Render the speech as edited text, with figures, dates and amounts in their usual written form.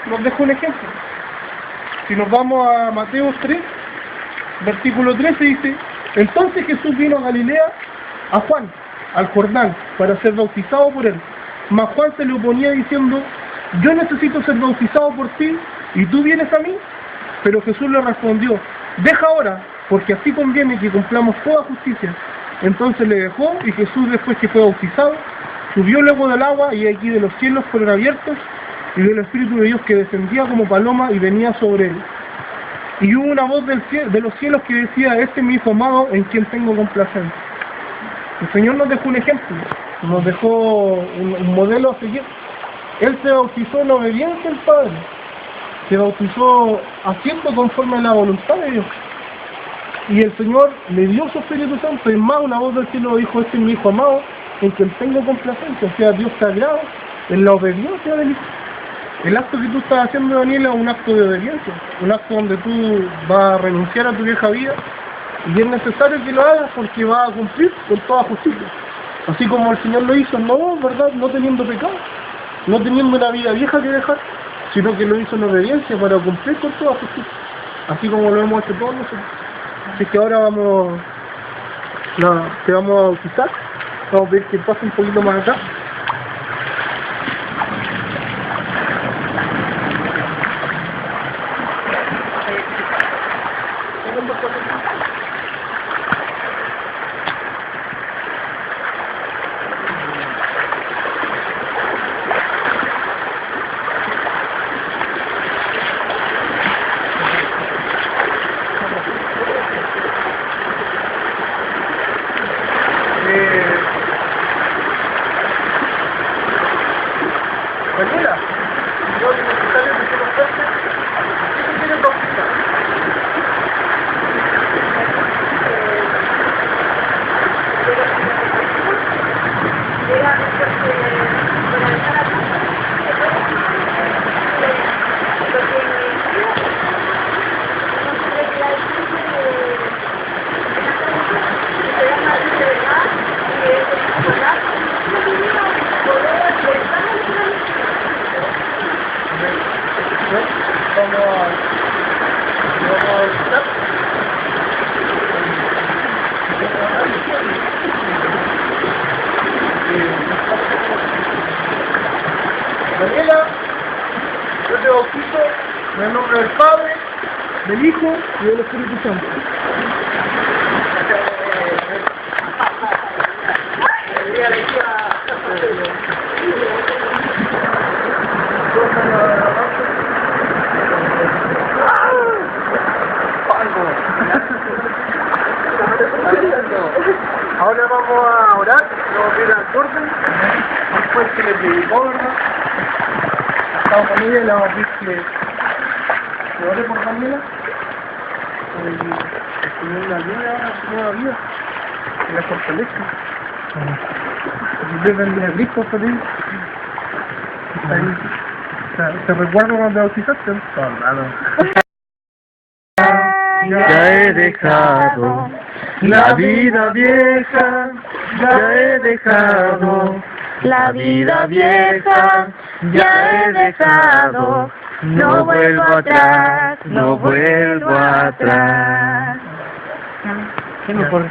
nos dejó un ejemplo. Si nos vamos a Mateo 3, versículo 13 dice: entonces Jesús vino a Galilea, a Juan, al Jordán, para ser bautizado por él. Mas Juan se le oponía diciendo: yo necesito ser bautizado por ti, y tú vienes a mí. Pero Jesús le respondió: deja ahora, porque así conviene que cumplamos toda justicia. Entonces le dejó, y Jesús, después que fue bautizado, subió luego del agua, y aquí de los cielos fueron abiertos, y del Espíritu de Dios que descendía como paloma y venía sobre él. Y hubo una voz de los cielos que decía: este es mi hijo amado, en quien tengo complacencia. El Señor nos dejó un ejemplo, nos dejó un modelo a seguir. Él se bautizó en obediencia al Padre, se bautizó haciendo conforme a la voluntad de Dios. Y el Señor le dio su Espíritu Santo, y más una voz del cielo dijo: este es mi hijo amado, en quien tengo complacencia. O sea, Dios te agrada en la obediencia del Hijo. El acto que tú estás haciendo, Daniela, es un acto de obediencia, un acto donde tú vas a renunciar a tu vieja vida, y es necesario que lo hagas porque vas a cumplir con toda justicia. Así como el Señor lo hizo, no, ¿verdad?, no teniendo pecado, no teniendo una vida vieja que dejar, sino que lo hizo en obediencia para cumplir con toda justicia, así como lo hemos hecho todos nosotros. Así que ahora te vamos a bautizar. Vamos a ver que pase un poquito más acá. Daniela, yo es necesario que tú nos cuentes ¿qué te quieres bautizar? Vamos a visitar. Daniela, yo te bautizo en el nombre del Padre, del Hijo y del Espíritu Santo. Ahora vamos a orar, vamos a ir al orden, después que le predicó, ¿verdad? Estamos con ella y le vamos a decir que ore por Daniela, el Señor la ayuda a su nueva vida, y la fortalece. Que Dios bendiga a Cristo feliz. ¿Te recuerdo cuando te bautizaste? Ya he dejado la vida vieja, ya he dejado la vida vieja, ya he dejado, no vuelvo atrás, no vuelvo atrás. ¿Qué mejor?